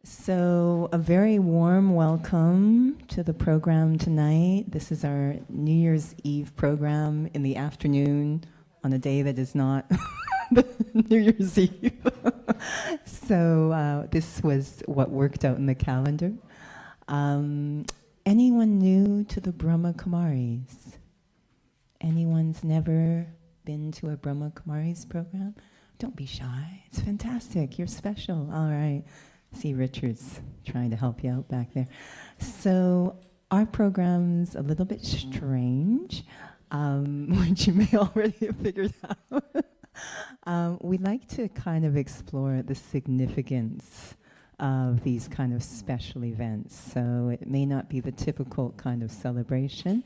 So, a very warm welcome to the program tonight. This is our New Year's Eve program in the afternoon on a day that is not New Year's Eve. So, this was what worked out in the calendar. Anyone new to the Brahma Kumaris? Anyone's never been to a Brahma Kumaris program? Don't be shy. It's fantastic. You're special. All right. See, Richard's trying to help you out back there. So our program's a little bit strange, which you may already have figured out. We like to kind of explore the significance of these kind of special events. So it may not be the typical kind of celebration.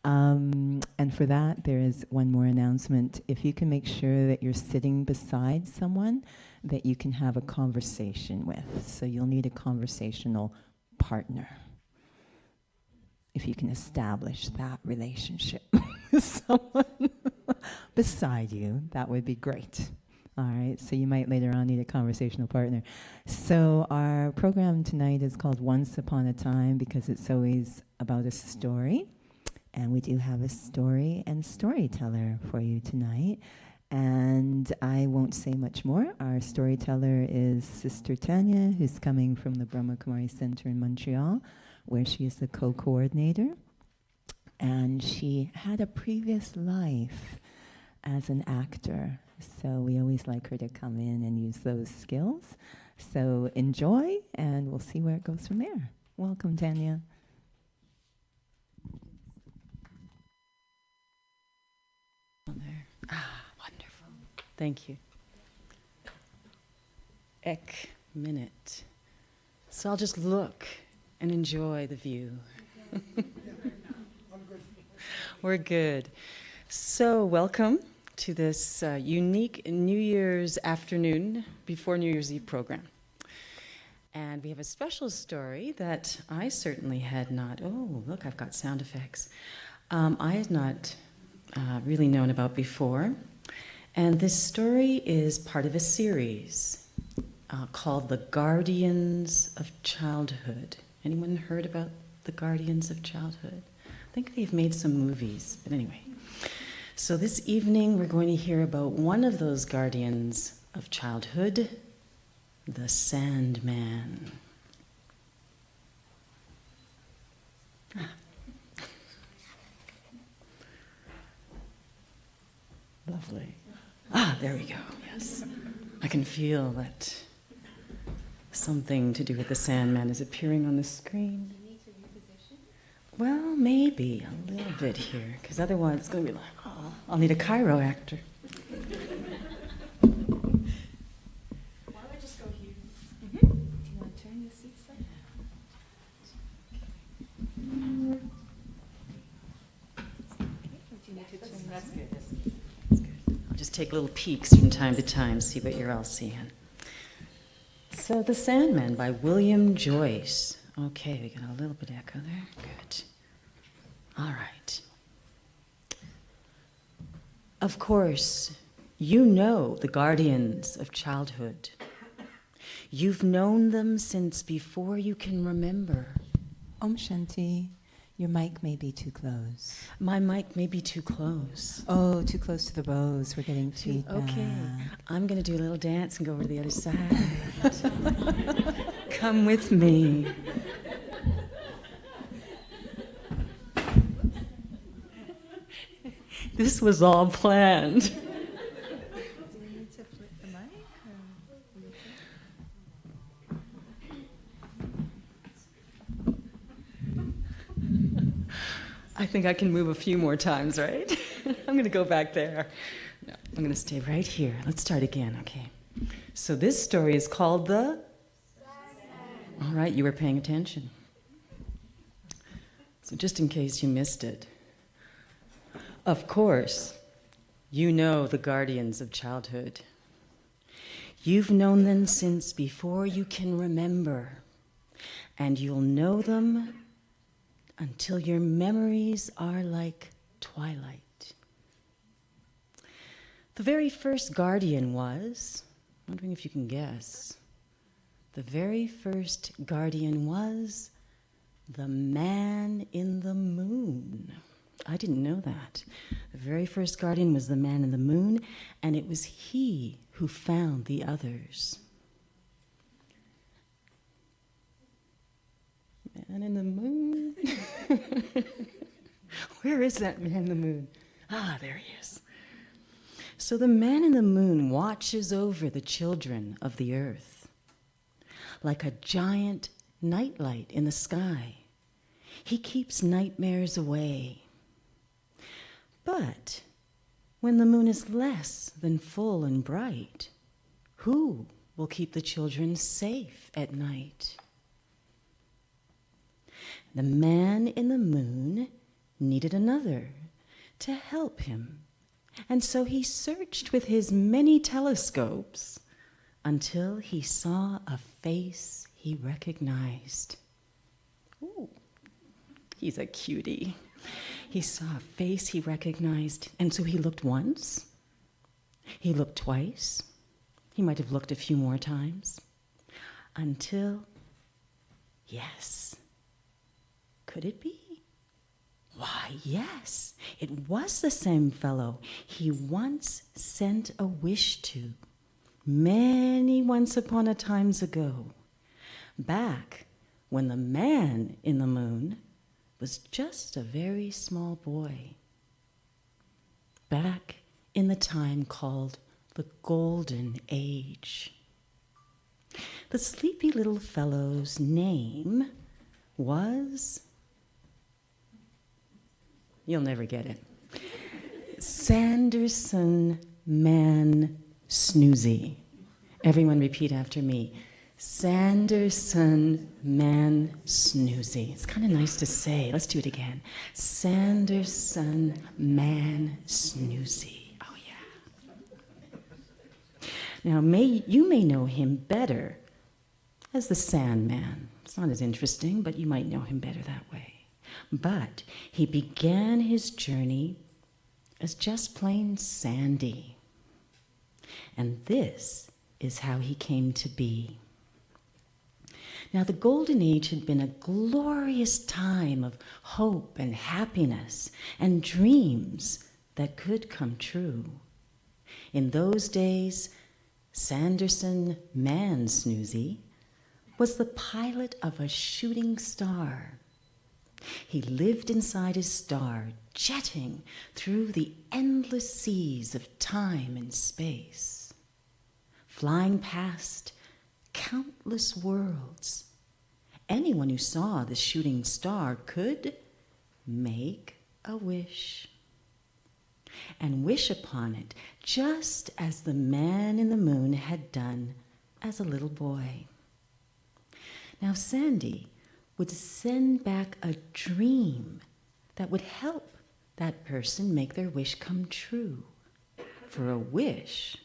And for that, there is one more announcement. If you can make sure that you're sitting beside someone that you can have a conversation with. So you'll need a conversational partner. If you can establish that relationship with someone beside you, that would be great. All right, so you might later on need a conversational partner. So our program tonight is called Once Upon a Time because it's always about a story. And we do have a story and storyteller for you tonight. And I won't say much more. Our storyteller is Sister Tanya, who's coming from the Brahma Kumari Center in Montreal, where she is the co-coordinator. And she had a previous life as an actor. So we always like her to come in and use those skills. So enjoy, and we'll see where it goes from there. Welcome, Tanya. There. Wonderful. Thank you. Minute. So I'll just look and enjoy the view. We're good. So welcome to this unique New Year's afternoon before New Year's Eve program. And we have a special story that I certainly had not, oh, look, I've got sound effects. I had not really known about before. And this story is part of a series called The Guardians of Childhood. Anyone heard about The Guardians of Childhood? I think they've made some movies, but anyway. So this evening we're going to hear about one of those guardians of childhood, the Sandman. Lovely. There we go, yes. I can feel that something to do with the Sandman is appearing on the screen. Do you need to reposition? Well, maybe a little bit here, because otherwise it's going to be like, oh, I'll need a Cairo actor. Why don't I just go here? Mm-hmm. Do you want to turn the seats like that? That's good. I'll just take little peeks from time to time, see what you're all seeing. So, The Sandman by William Joyce. Okay, we got a little bit of echo there. Good. All right. Of course, you know the guardians of childhood. You've known them since before you can remember. Om Shanti. Your mic may be too close. My mic may be too close. Oh, too close to the bows. We're getting feedback. Okay. I'm going to do a little dance and go over to the other side. Come with me. This was all planned. Do we need to flip the mic? I think I can move a few more times, right? I'm going to go back there. No, I'm going to stay right here. Let's start again, okay? So this story is called The... All right, you were paying attention. So just in case you missed it. Of course, you know the guardians of childhood. You've known them since before you can remember. And you'll know them until your memories are like twilight. The very first guardian was, wondering if you can guess, the very first guardian was the man in the moon. I didn't know that. The very first guardian was the man in the moon, and it was he who found the others. Man in the moon? Where is that man in the moon? Ah, there he is. So the man in the moon watches over the children of the earth like a giant nightlight in the sky. He keeps nightmares away. But when the moon is less than full and bright, who will keep the children safe at night? The man in the moon needed another to help him, and so he searched with his many telescopes until he saw a face he recognized. Ooh, he's a cutie. He saw a face he recognized, and so he looked once, he looked twice, he might have looked a few more times, until, yes, could it be? Why, yes, it was the same fellow he once sent a wish to, many once upon a times ago, back when the man in the moon was just a very small boy, back in the time called the Golden Age. The sleepy little fellow's name was... You'll never get it. Sandman Snoozy. Everyone repeat after me. Sandman Snoozy. It's kind of nice to say. Let's do it again. Sandman Snoozy. Oh, yeah. Now, you may know him better as the Sandman. It's not as interesting, but you might know him better that way. But he began his journey as just plain Sandy. And this is how he came to be. Now, the Golden Age had been a glorious time of hope and happiness and dreams that could come true. In those days, Sanderson Man Snoozy was the pilot of a shooting star. He lived inside his star, jetting through the endless seas of time and space, flying past countless worlds. Anyone who saw the shooting star could make a wish, and wish upon it, just as the man in the moon had done as a little boy. Now, Sandy would send back a dream that would help that person make their wish come true. For a wish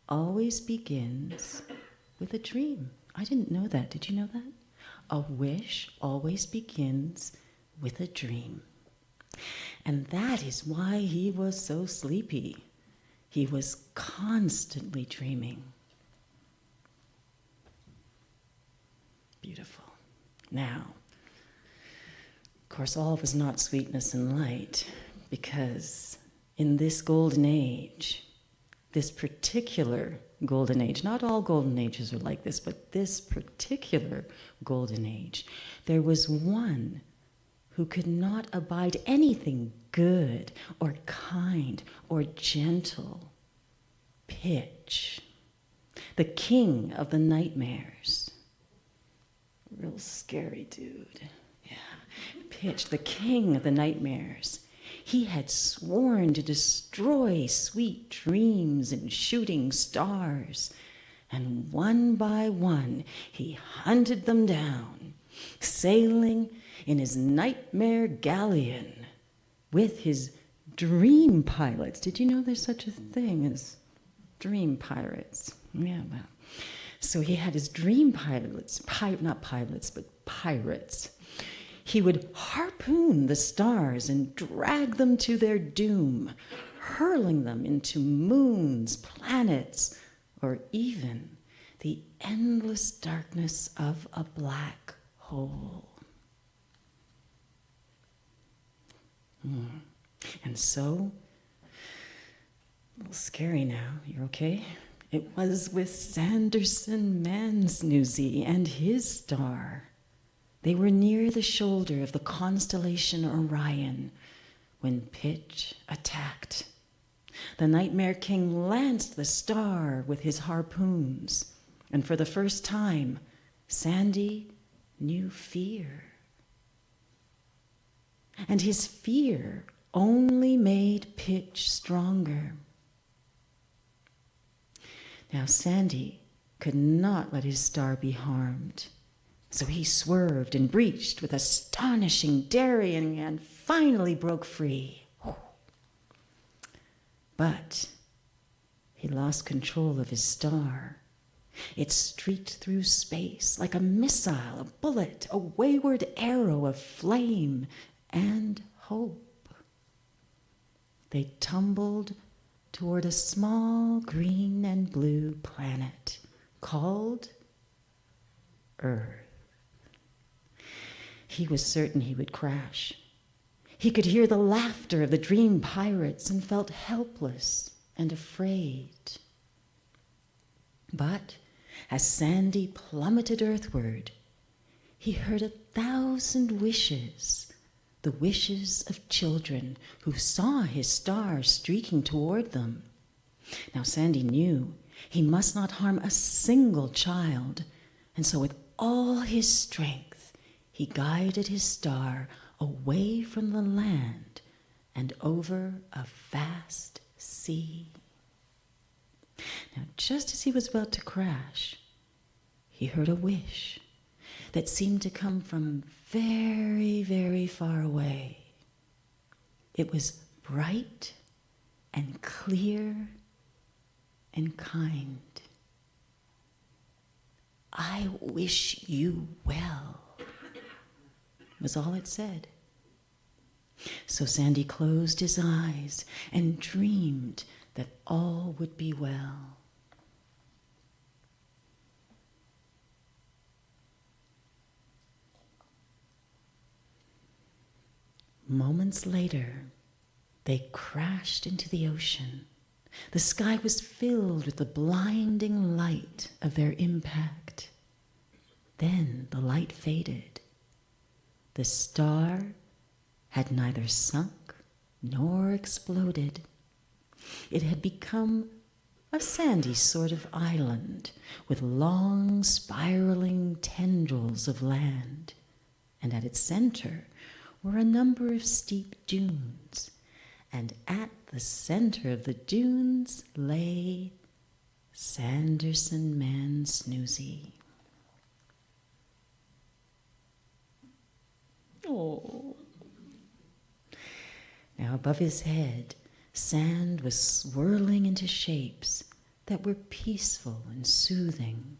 always begins with a dream. I didn't know that. Did you know that? A wish always begins with a dream. And that is why he was so sleepy. He was constantly dreaming. Beautiful. Now, of course, all was not sweetness and light, because in this golden age, this particular golden age, not all golden ages are like this, but this particular golden age, there was one who could not abide anything good or kind or gentle. Pitch, the king of the nightmares. Real scary dude. Yeah. Pitch, the king of the nightmares. He had sworn to destroy sweet dreams and shooting stars. And one by one, he hunted them down, sailing in his nightmare galleon with his dream pilots. Did you know there's such a thing as dream pirates? Yeah, well. So he had his dream pilots, not pilots, but pirates. He would harpoon the stars and drag them to their doom, hurling them into moons, planets, or even the endless darkness of a black hole. And so, a little scary now, you're okay? It was with Sanderson Mansnoozy and his star. They were near the shoulder of the constellation Orion when Pitch attacked. The Nightmare King lanced the star with his harpoons, and for the first time, Sandy knew fear. And his fear only made Pitch stronger. Now Sandy could not let his star be harmed, so he swerved and breached with astonishing daring and finally broke free. But he lost control of his star. It streaked through space like a missile, a bullet, a wayward arrow of flame and hope. They tumbled toward a small green and blue planet called Earth. He was certain he would crash. He could hear the laughter of the dream pirates and felt helpless and afraid. But as Sandy plummeted earthward, he heard 1,000 wishes, the wishes of children who saw his star streaking toward them. Now Sandy knew he must not harm a single child, and so with all his strength, he guided his star away from the land and over a vast sea. Now, just as he was about to crash, he heard a wish that seemed to come from very, very far away. It was bright and clear and kind. "I wish you well," was all it said. So Sandy closed his eyes and dreamed that all would be well. Moments later, they crashed into the ocean. The sky was filled with the blinding light of their impact. Then the light faded. The star had neither sunk nor exploded. It had become a sandy sort of island with long spiraling tendrils of land, and at its center were a number of steep dunes, and at the center of the dunes lay Sanderson Mansnoozy. Oh. Now above his head, sand was swirling into shapes that were peaceful and soothing.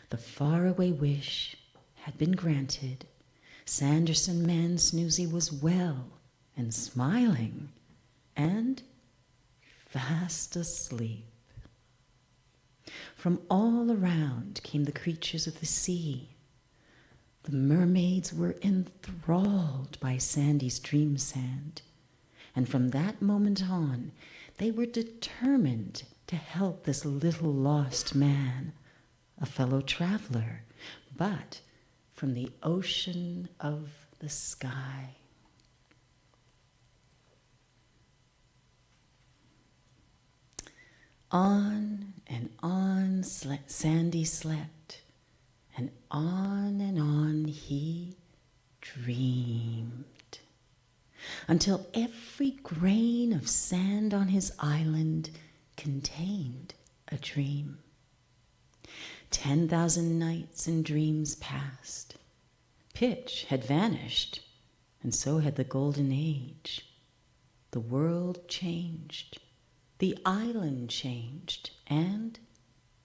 The faraway wish had been granted. Sanderson Mansnoozy was well and smiling and fast asleep. From all around came the creatures of the sea. The mermaids were enthralled by Sandy's dream sand, and from that moment on, they were determined to help this little lost man, a fellow traveler, but from the ocean of the sky. On and on Sandy slept, and on he dreamed, until every grain of sand on his island contained a dream. 10,000 nights and dreams passed. Pitch had vanished, and so had the golden age. The world changed, the island changed, and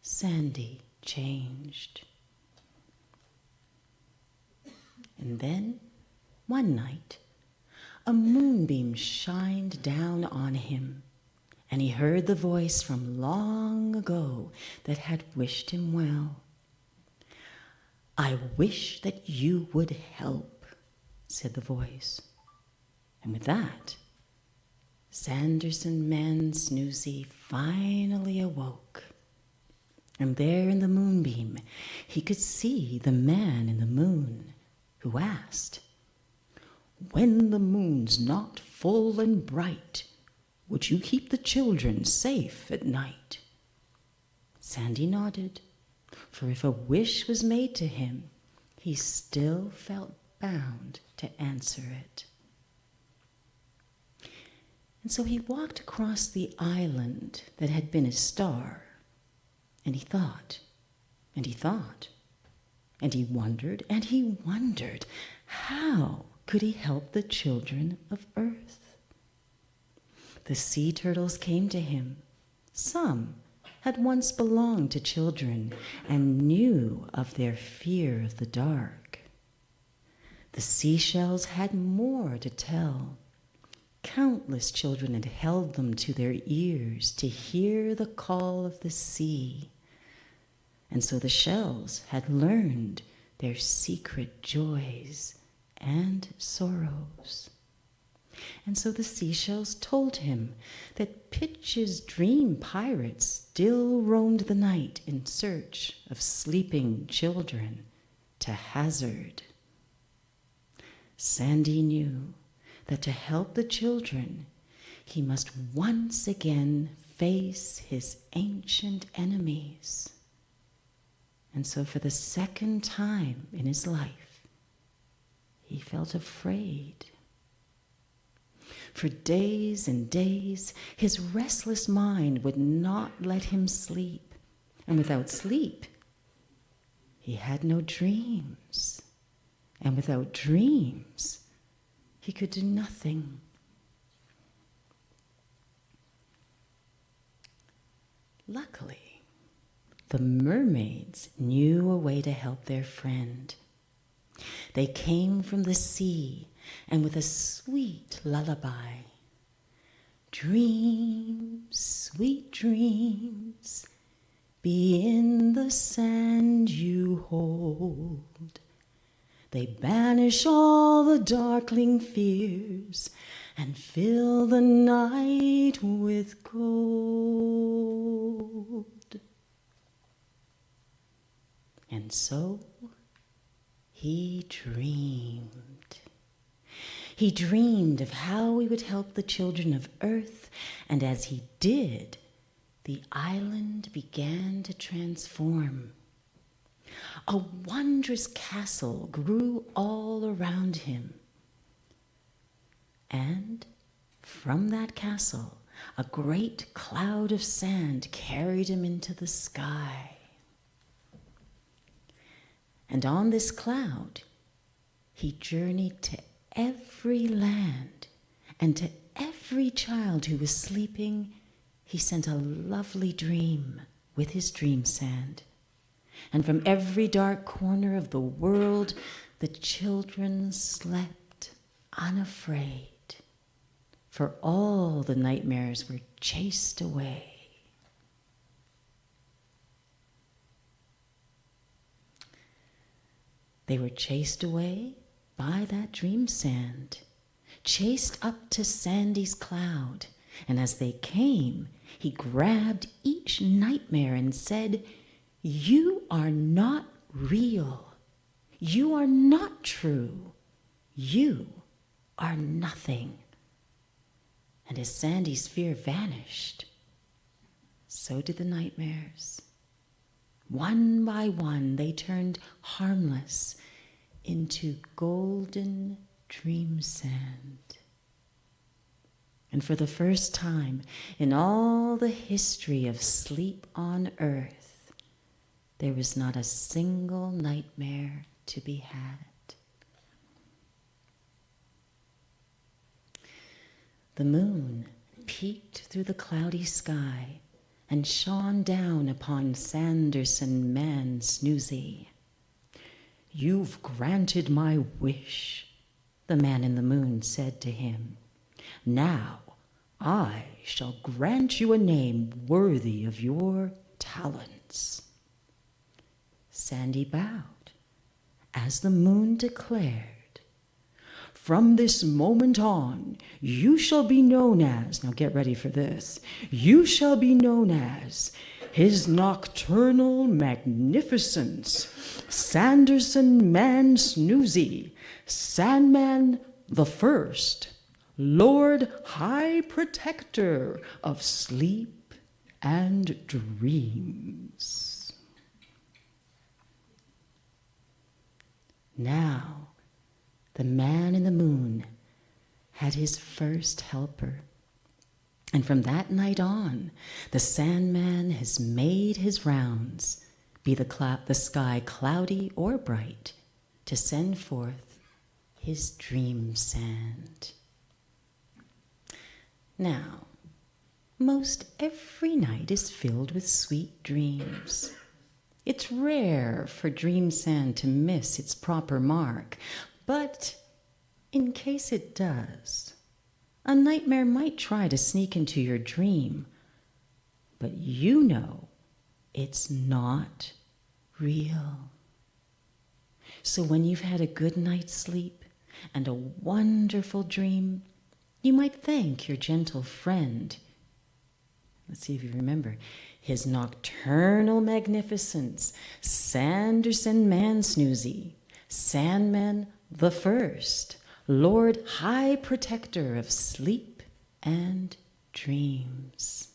Sandy changed. And then, one night, a moonbeam shined down on him, and he heard the voice from long ago that had wished him well. "I wish that you would help," said the voice. And with that, Sandman Snoozy finally awoke. And there in the moonbeam, he could see the man in the moon, who asked, "When the moon's not full and bright, would you keep the children safe at night?" Sandy nodded, for if a wish was made to him, he still felt bound to answer it. And so he walked across the island that had been a star, and he thought, and he thought, and he wondered, and he wondered, how could he help the children of Earth? The sea turtles came to him. Some had once belonged to children and knew of their fear of the dark. The seashells had more to tell. Countless children had held them to their ears to hear the call of the sea. And so the shells had learned their secret joys and sorrows. And so the seashells told him that Pitch's dream pirates still roamed the night in search of sleeping children to hazard. Sandy knew that to help the children, he must once again face his ancient enemies. And so for the second time in his life, he felt afraid. For days and days, his restless mind would not let him sleep. And without sleep, he had no dreams. And without dreams, he could do nothing. Luckily, the mermaids knew a way to help their friend. They came from the sea, and with a sweet lullaby, "Dreams, sweet dreams, be in the sand you hold. They banish all the darkling fears and fill the night with gold." And so he dreamed. He dreamed of how he would help the children of Earth, and as he did, the island began to transform. A wondrous castle grew all around him. And from that castle, a great cloud of sand carried him into the sky. And on this cloud, he journeyed to every land, and to every child who was sleeping, he sent a lovely dream with his dream sand. And from every dark corner of the world, the children slept unafraid, for all the nightmares were chased away. They were chased away by that dream sand, chased up to Sandy's cloud, and as they came, he grabbed each nightmare and said, "You are not real. You are not true. You are nothing." And as Sandy's fear vanished, so did the nightmares. One by one, they turned harmless into golden dream sand. And for the first time in all the history of sleep on Earth, there was not a single nightmare to be had. The moon peeked through the cloudy sky and shone down upon Sandman Snoozy. "You've granted my wish," the man in the moon said to him. "Now I shall grant you a name worthy of your talents." Sandy bowed as the moon declared, "From this moment on, you shall be known as," now get ready for this, "you shall be known as His Nocturnal Magnificence, Sanderson Man Snoozy, Sandman the First, Lord High Protector of Sleep and Dreams." Now, the man in the moon had his first helper. And from that night on, the Sandman has made his rounds, be the sky cloudy or bright, to send forth his dream sand. Now, most every night is filled with sweet dreams. It's rare for dream sand to miss its proper mark, but in case it does, a nightmare might try to sneak into your dream, but you know it's not real. So when you've had a good night's sleep and a wonderful dream, you might thank your gentle friend. Let's see if you remember. His Nocturnal Magnificence, Sanderson Man Snoozy, Sandman the First, Lord High Protector of Sleep and Dreams.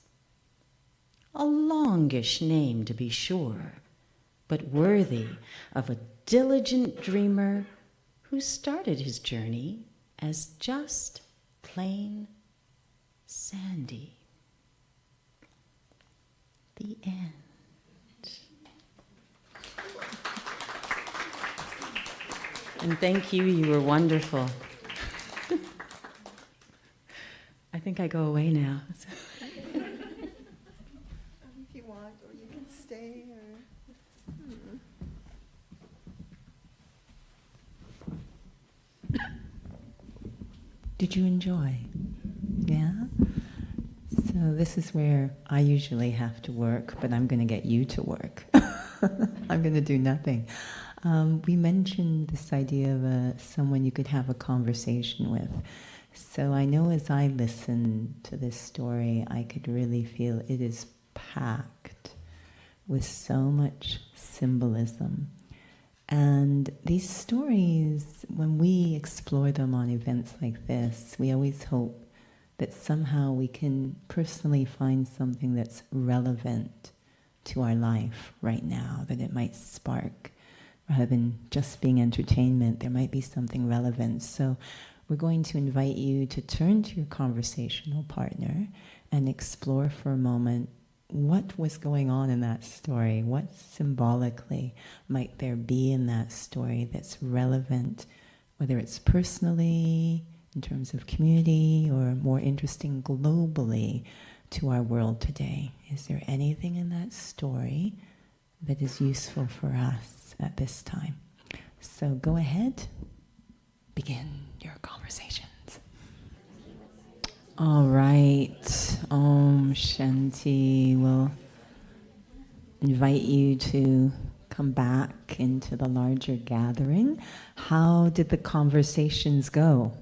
A longish name, to be sure, but worthy of a diligent dreamer who started his journey as just plain Sandy. The end. And thank you, you were wonderful. I think I go away now. If you want, or you can stay. Did you enjoy? Yeah? So this is where I usually have to work, but I'm going to get you to work. I'm going to do nothing. We mentioned this idea of someone you could have a conversation with. So I know as I listen to this story, I could really feel it is packed with so much symbolism. And these stories, when we explore them on events like this, we always hope that somehow we can personally find something that's relevant to our life right now, that it might spark. Rather than just being entertainment, there might be something relevant. So we're going to invite you to turn to your conversational partner and explore for a moment what was going on in that story. What symbolically might there be in that story that's relevant, whether it's personally, in terms of community, or more interesting globally to our world today? Is there anything in that story that is useful for us at this time? So go ahead, begin your conversations. All right, Om Shanti. We'll invite you to come back into the larger gathering. How did the conversations go?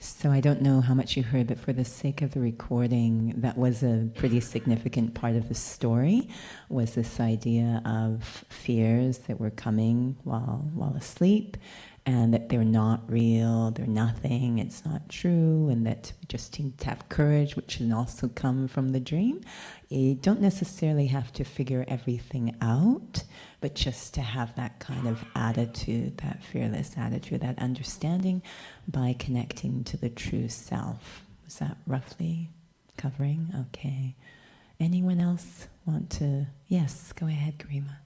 So I don't know how much you heard, but for the sake of the recording, that was a pretty significant part of the story, was this idea of fears that were coming while asleep, and that they're not real, they're nothing, it's not true, and that we just need to have courage, which can also come from the dream. You don't necessarily have to figure everything out, but just to have that kind of attitude, that fearless attitude, that understanding by connecting to the true self. Was that roughly covering? Okay. Anyone else want to? Yes, go ahead, Garima.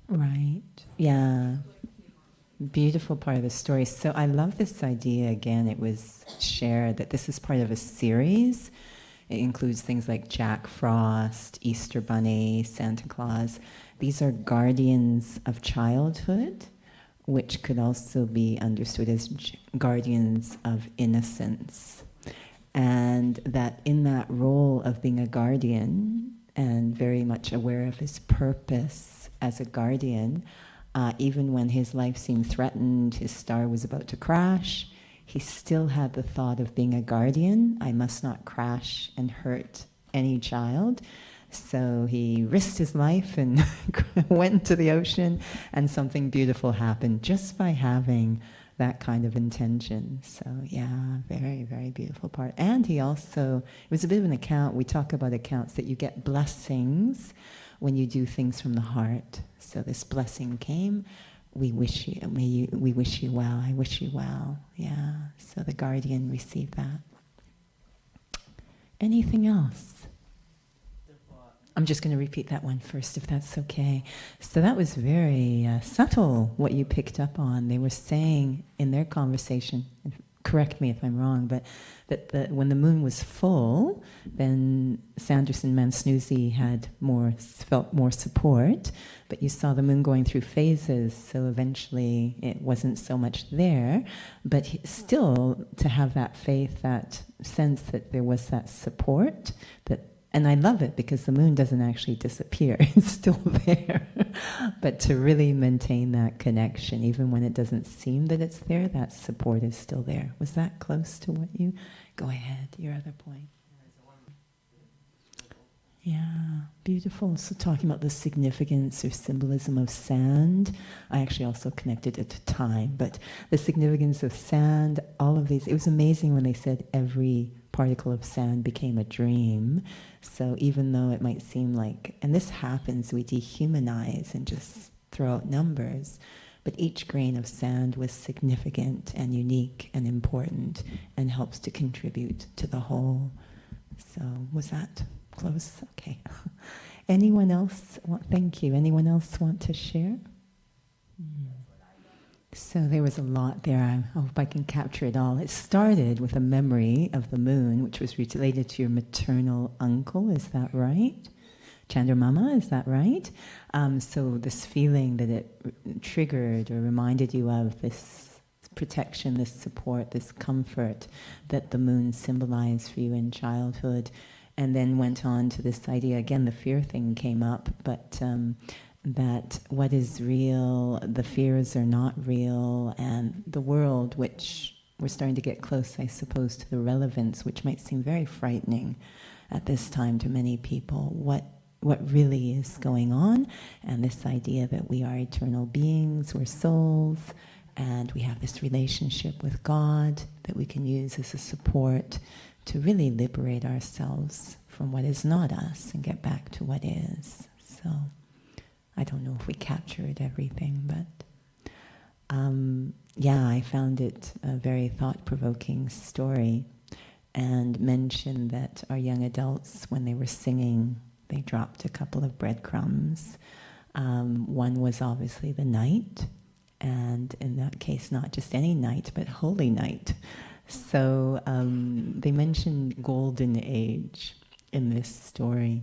Right. Yeah. Beautiful part of the story. So I love this idea, again, it was shared that this is part of a series. It includes things like Jack Frost, Easter Bunny, Santa Claus. These are guardians of childhood, which could also be understood as guardians of innocence. And that in that role of being a guardian and very much aware of his purpose as a guardian, even when his life seemed threatened, his star was about to crash, he still had the thought of being a guardian. I must not crash and hurt any child. So he risked his life and went to the ocean, and something beautiful happened just by having that kind of intention. So yeah, very, very beautiful part. And he also, it was a bit of an account, we talk about accounts that you get blessings when you do things from the heart. So this blessing came, we wish you, we wish you well, I wish you well. Yeah, so the guardian received that. Anything else? I'm just going to repeat that one first, if that's okay. So that was very subtle, what you picked up on. They were saying in their conversation, correct me if I'm wrong, but that when the moon was full, then Sanderson Mansnoozy felt more support, but you saw the moon going through phases, so eventually it wasn't so much there, but still to have that faith, that sense that there was that support, and I love it because the moon doesn't actually disappear, it's still there. But to really maintain that connection, even when it doesn't seem that it's there, that support is still there. Was that close to what you... Go ahead, your other point. Yeah, beautiful. So talking about the significance or symbolism of sand, I actually also connected it to time, but the significance of sand, all of these, it was amazing when they said every particle of sand became a dream. So even though it might seem like, and this happens, we dehumanize and just throw out numbers, but each grain of sand was significant and unique and important and helps to contribute to the whole. So was that close? Okay. Anyone else? Thank you. Anyone else want to share? So there was a lot there. I hope I can capture it all. It started with a memory of the moon, which was related to your maternal uncle. Is that right? Chandramama, is that right? So this feeling that it triggered or reminded you of this protection, this support, this comfort that the moon symbolized for you in childhood, and then went on to this idea, again, the fear thing came up, but that what is real, the fears are not real, and the world, which we're starting to get close, I suppose, to the relevance, which might seem very frightening at this time to many people, what really is going on, and this idea that we are eternal beings, we're souls, and we have this relationship with God that we can use as a support to really liberate ourselves from what is not us and get back to what is. So I don't know if we captured everything, but yeah, I found it a very thought-provoking story, and mentioned that our young adults, when they were singing, they dropped a couple of breadcrumbs. One was obviously the night, and in that case, not just any night, but holy night. So they mentioned golden age in this story.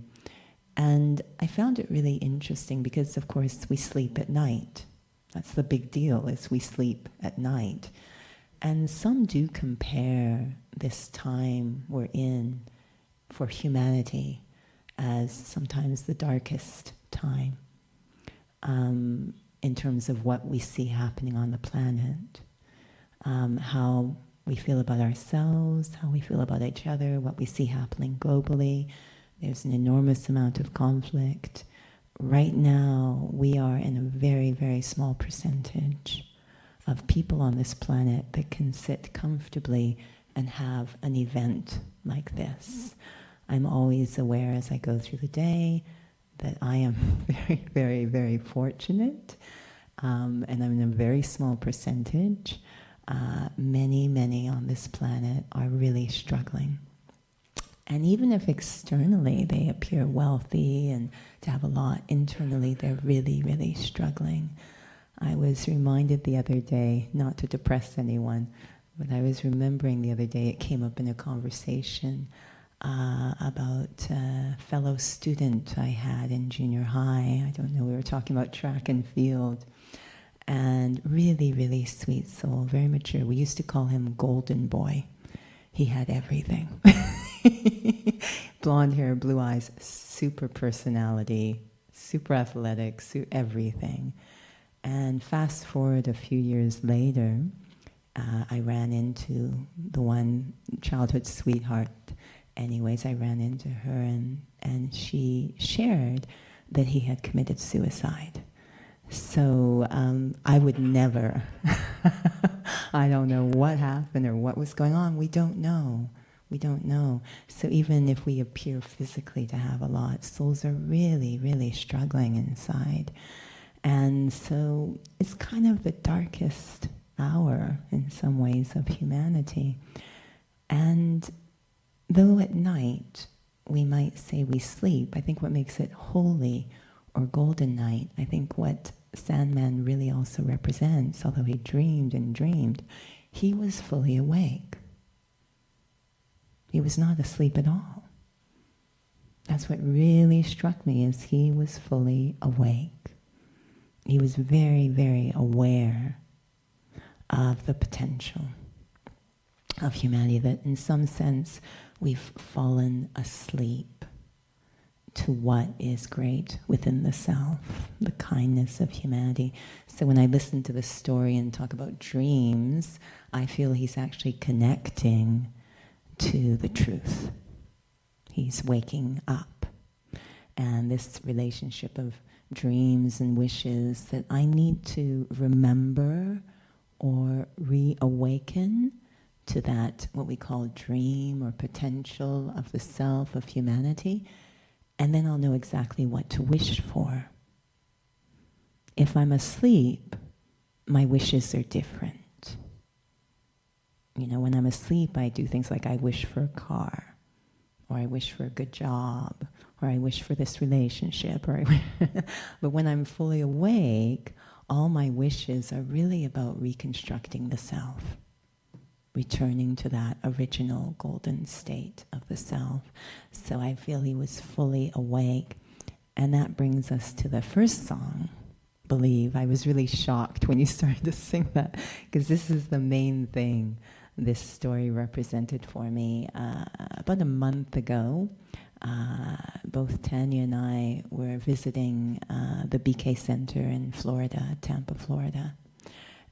And I found it really interesting because, of course, we sleep at night. That's the big deal, is we sleep at night. And some do compare this time we're in for humanity as sometimes the darkest time in terms of what we see happening on the planet, how we feel about ourselves, how we feel about each other, what we see happening globally. There's an enormous amount of conflict. Right now, we are in a very, very small percentage of people on this planet that can sit comfortably and have an event like this. I'm always aware as I go through the day that I am very, very, very fortunate, and I'm in a very small percentage. Many, many on this planet are really struggling. And even if externally they appear wealthy and to have a lot, internally they're really, really struggling. I was reminded the other day, not to depress anyone, but I was remembering the other day, it came up in a conversation about a fellow student I had in junior high. I don't know, we were talking about track and field. and really, really sweet soul, very mature. We used to call him Golden Boy. He had everything. Blonde hair, blue eyes, super personality, super athletic, everything. And fast forward a few years later, I ran into the one childhood sweetheart. Anyways, I ran into her, and she shared that he had committed suicide. So I would never, I don't know what happened or what was going on. We don't know. We don't know. So even if we appear physically to have a lot, souls are really, really struggling inside. And so it's kind of the darkest hour in some ways of humanity. And though at night we might say we sleep, I think what makes it holy or golden night, I think what Sandman really also represents, although he dreamed and dreamed, he was fully awake. He was not asleep at all. That's what really struck me, is he was fully awake. He was very, very aware of the potential of humanity, that in some sense we've fallen asleep to what is great within the self, the kindness of humanity. So when I listen to the story and talk about dreams, I feel he's actually connecting to the truth. He's waking up. And this relationship of dreams and wishes that I need to remember or reawaken to that, what we call dream or potential of the self, of humanity, and then I'll know exactly what to wish for. If I'm asleep, my wishes are different. You know, when I'm asleep, I do things like I wish for a car, or I wish for a good job, or I wish for this relationship, or but when I'm fully awake, all my wishes are really about reconstructing the self, returning to that original golden state of the self. So I feel he was fully awake. And that brings us to the first song, Believe. I was really shocked when you started to sing that, because this is the main thing this story represented for me. About a month ago, both Tanya and I were visiting the BK Center in Florida, Tampa, Florida.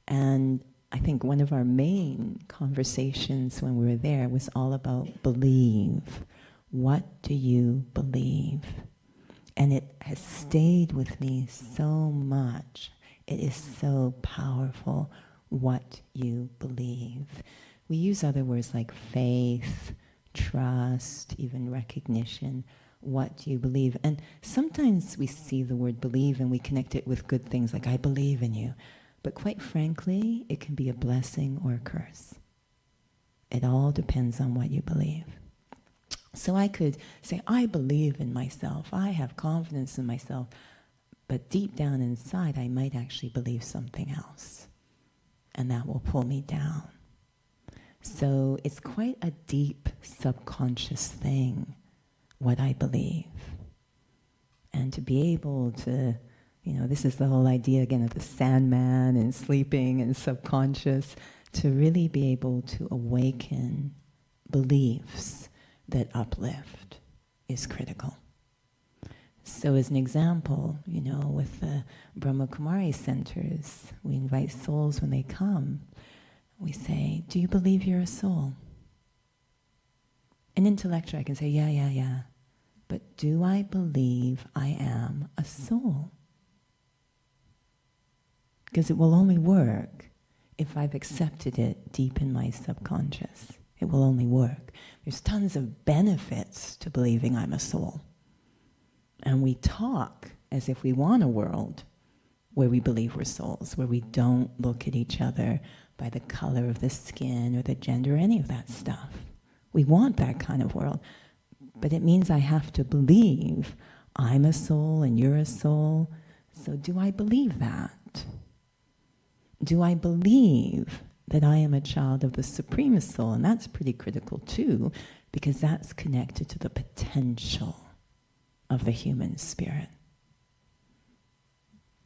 And I think one of our main conversations when we were there was all about believe. What do you believe? And it has stayed with me so much. It is so powerful, what you believe. We use other words like faith, trust, even recognition. What do you believe? And sometimes we see the word believe and we connect it with good things like I believe in you. But quite frankly, it can be a blessing or a curse. It all depends on what you believe. So I could say, I believe in myself, I have confidence in myself, but deep down inside, I might actually believe something else. And that will pull me down. So it's quite a deep subconscious thing, what I believe. And to be able to, you know, this is the whole idea again of the Sandman and sleeping and subconscious, to really be able to awaken beliefs that uplift is critical. So as an example, you know, with the Brahma Kumari centers, we invite souls when they come. We say, do you believe you're a soul? An intellectual, I can say, yeah. But do I believe I am a soul? Because it will only work if I've accepted it deep in my subconscious. It will only work. There's tons of benefits to believing I'm a soul. And we talk as if we want a world where we believe we're souls, where we don't look at each other by the color of the skin or the gender or any of that stuff. We want that kind of world. But it means I have to believe I'm a soul and you're a soul. So do I believe that? Do I believe that I am a child of the Supreme Soul? And that's pretty critical too, because that's connected to the potential of the human spirit.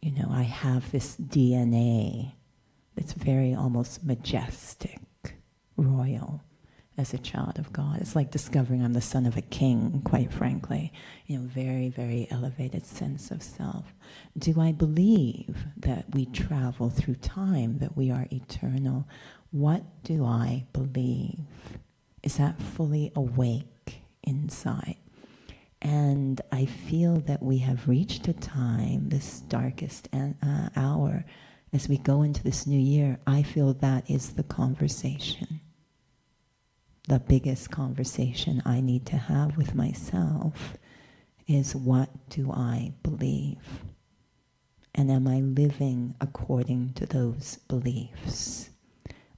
You I have this DNA that's very almost majestic, royal, as a child of God. It's like discovering I'm the son of a king, quite frankly. Very, very elevated sense of self. Do I believe that we travel through time, that we are eternal? What do I believe? Is that fully awake inside? And I feel that we have reached a time, this darkest hour, as we go into this new year. I feel that is the conversation. The biggest conversation I need to have with myself is, what do I believe? And am I living according to those beliefs?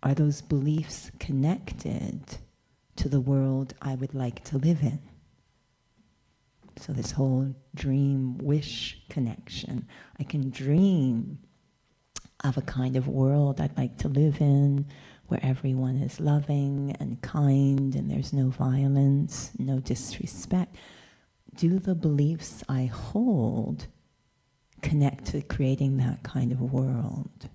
Are those beliefs connected to the world I would like to live in? So this whole dream-wish connection. I can dream of a kind of world I'd like to live in, where everyone is loving and kind and there's no violence, no disrespect. Do the beliefs I hold connect to creating that kind of world?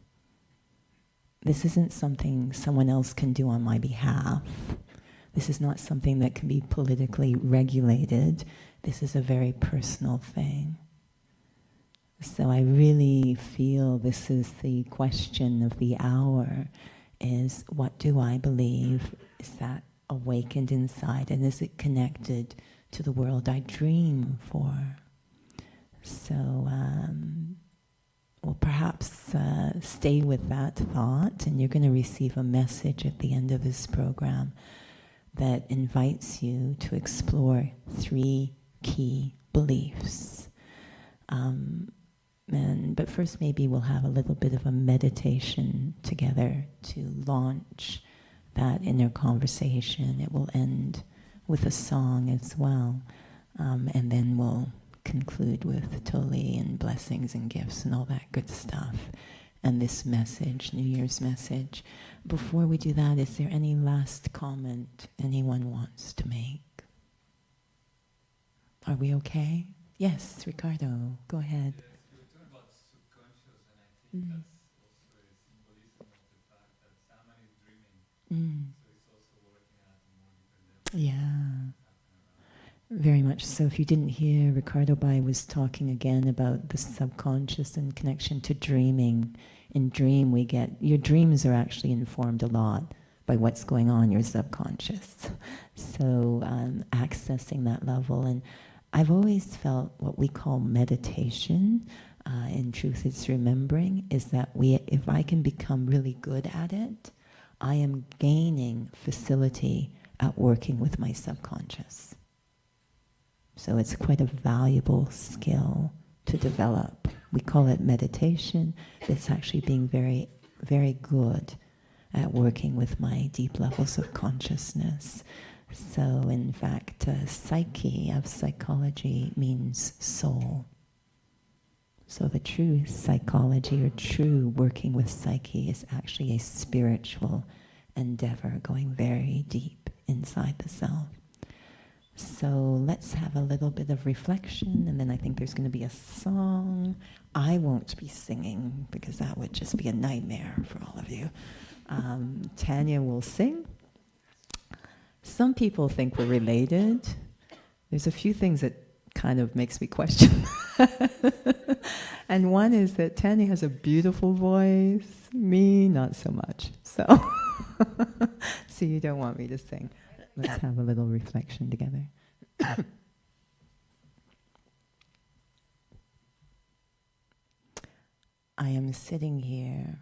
This isn't something someone else can do on my behalf. This is not something that can be politically regulated. This is a very personal thing. So I really feel this is the question of the hour, is what do I believe? Is that awakened inside, and is it connected to the world I dream for? So we'll perhaps stay with that thought, and you're going to receive a message at the end of this program that invites you to explore 3 key beliefs. But first maybe we'll have a little bit of a meditation together to launch that inner conversation. It will end with a song as well. And then we'll conclude with Toli and blessings and gifts and all that good stuff. And this message, New Year's message. Before we do that, is there any last comment anyone wants to make? Are we okay? Yes, Ricardo, go ahead. Yes, you were talking about subconscious, and I think that's also a symbolism of the fact that Sandman is dreaming. So it's also working at a more deeper level. Yeah, very much so. If you didn't hear, Ricardo Bai was talking again about the subconscious and connection to dreaming. In dream, your dreams are actually informed a lot by what's going on in your subconscious. So accessing that level. And I've always felt what we call meditation, in truth it's remembering, is that if I can become really good at it, I am gaining facility at working with my subconscious. So it's quite a valuable skill to develop. We call it meditation. It's actually being very, very good at working with my deep levels of consciousness. So in fact, psyche of psychology means soul. So the true psychology or true working with psyche is actually a spiritual endeavor going very deep inside the self. So let's have a little bit of reflection, and then I think there's going to be a song. I won't be singing because that would just be a nightmare for all of you. Tanya will sing. Some people think we're related. There's a few things that kind of makes me question. And one is that Tanya has a beautiful voice, me not so much. So, so you don't want me to sing. Let's have a little reflection together. I am sitting here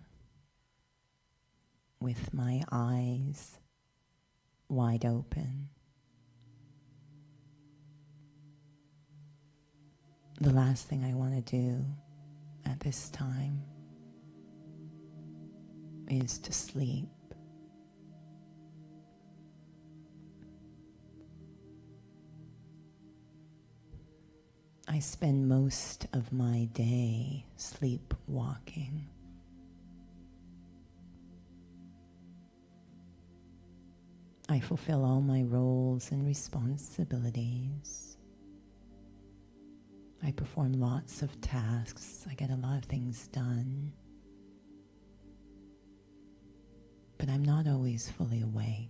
with my eyes wide open. The last thing I want to do at this time is to sleep. I spend most of my day sleepwalking. I fulfill all my roles and responsibilities. I perform lots of tasks. I get a lot of things done. But I'm not always fully awake.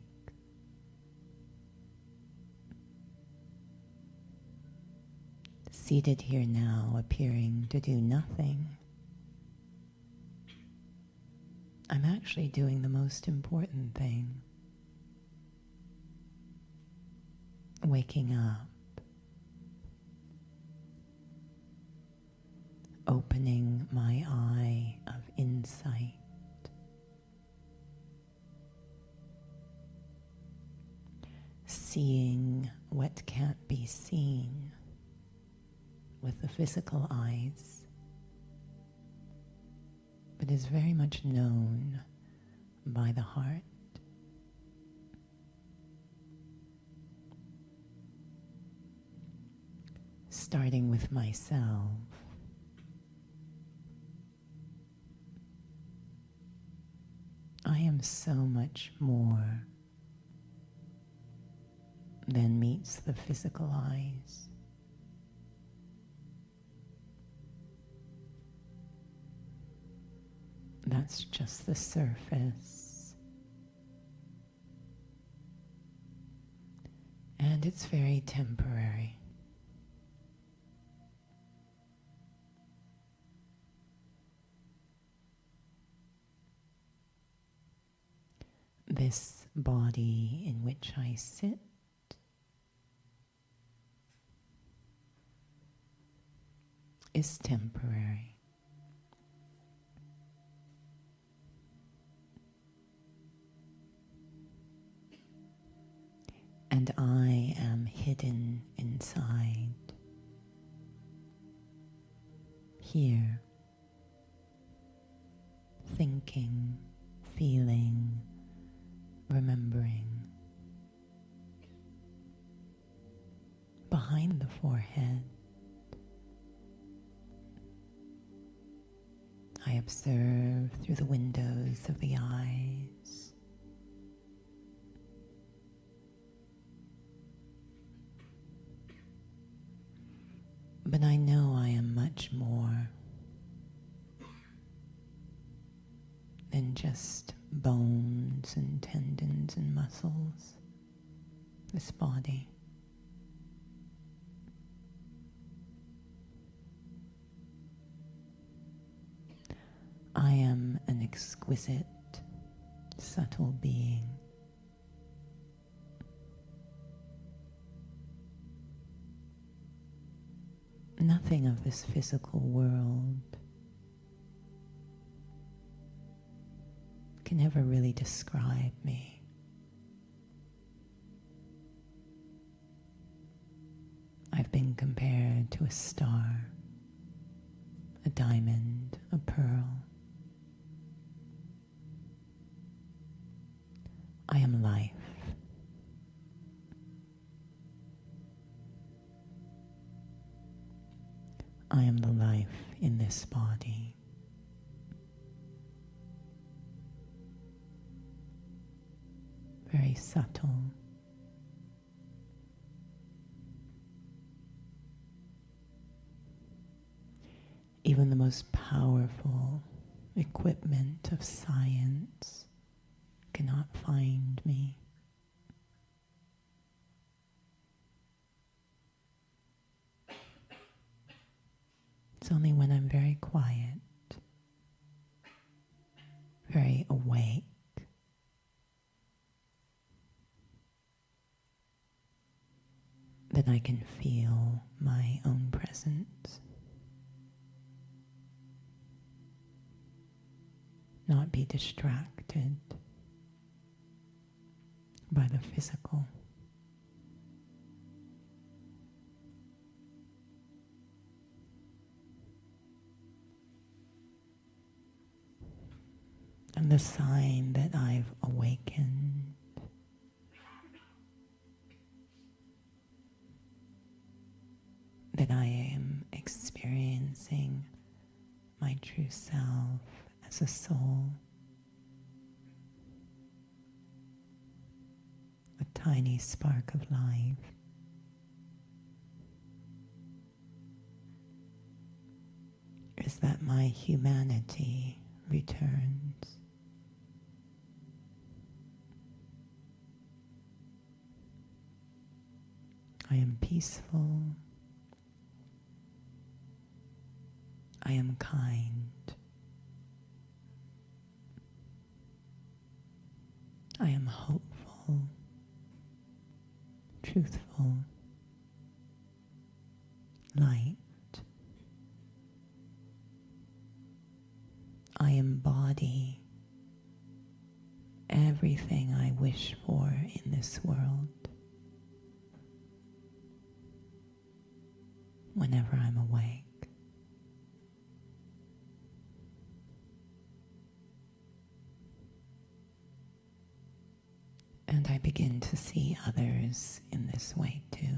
Seated here now, appearing to do nothing, I'm actually doing the most important thing. Waking up. Opening my eye of insight. Seeing what can't be seen with the physical eyes, but is very much known by the heart. Starting with myself. I am so much more than meets the physical eyes. That's just the surface. And it's very temporary. This body in which I sit is temporary. And I am hidden inside, here, thinking, feeling, remembering. Behind the forehead, I observe through the windows of the eyes. But I know I am much more than just bones and tendons and muscles, this body. I am an exquisite, subtle being. Nothing of this physical world can ever really describe me. I've been compared to a star, a diamond, a pearl. I am life. I am the life in this body. Very subtle. Even the most powerful equipment of science cannot find me. It's only when I'm very quiet, very awake, that I can feel my own presence. Not be distracted by the physical. And the sign that I've awakened that I am experiencing my true self as a soul, a tiny spark of life. that my humanity returns. I am peaceful. I am kind. I am hopeful, truthful, light. I embody everything I wish for in this world whenever I'm awake. And I begin to see others in this way too.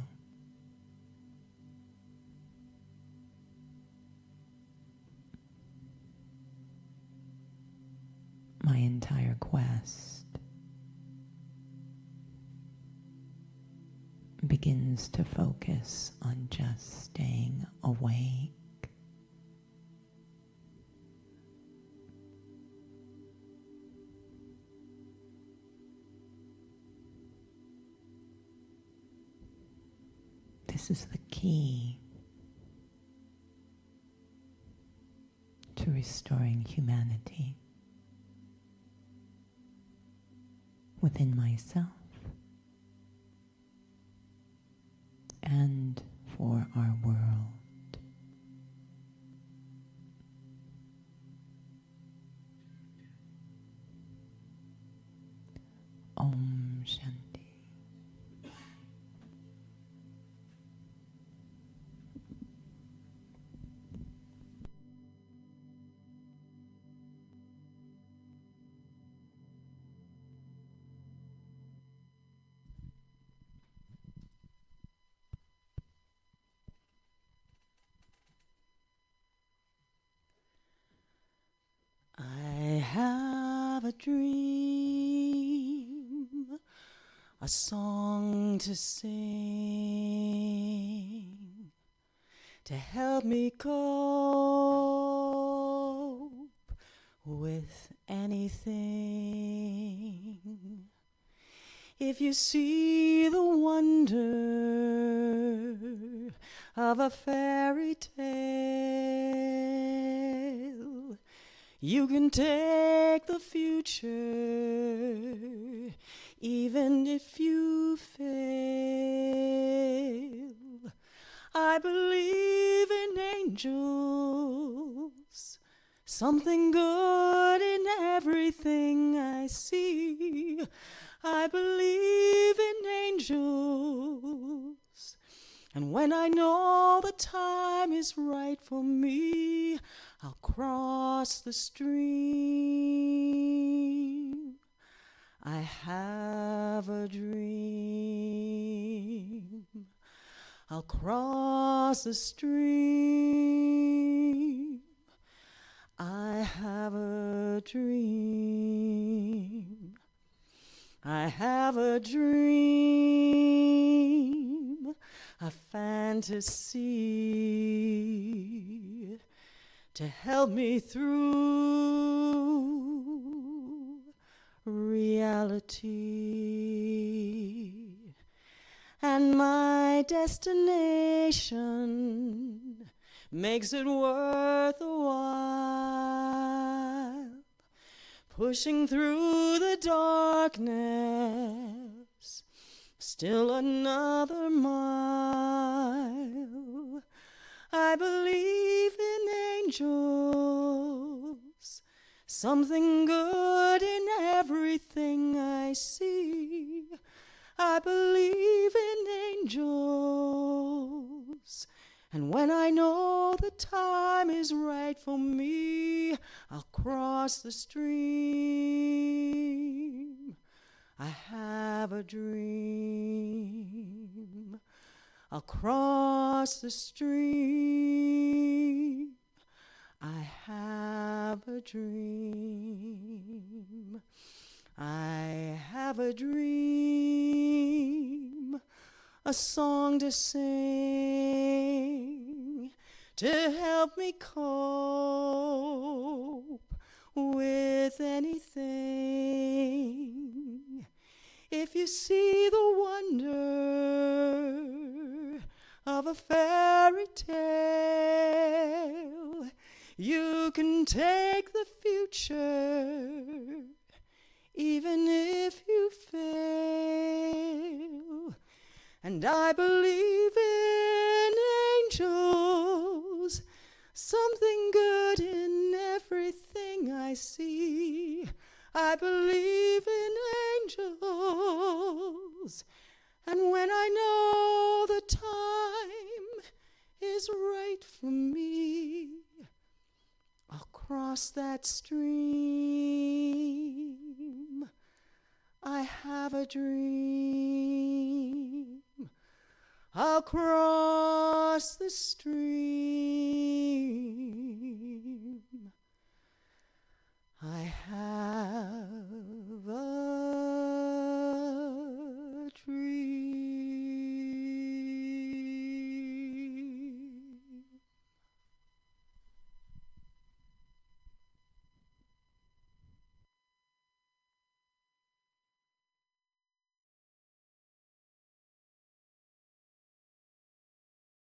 My entire quest begins to focus on just staying awake. This is the key to restoring humanity within myself and for our world. Om Shanti. I have a dream, a song to sing, to help me cope with anything. If you see the wonder of a fairy tale, you can take the future, even if you fail. I believe in angels, something good in everything I see. I believe in angels, and when I know the time is right for me, I'll cross the stream. I have a dream. I'll cross the stream. I have a dream. I have a dream, a fantasy to help me through reality. And my destination makes it worth a while, pushing through the darkness, still another mile. I believe in angels, something good in everything I see. I believe in angels, and when I know the time is right for me, I'll cross the stream. I have a dream. I'll cross the stream. I have a dream. I have a dream, a song to sing, to help me cope with anything. If you see the wonder of a fairy tale, you can take the future even if you fail. And I believe in angels, something good in everything I see. I believe in angels, and when I know the time is right for me, I'll cross that stream. I have a dream. I'll cross the stream.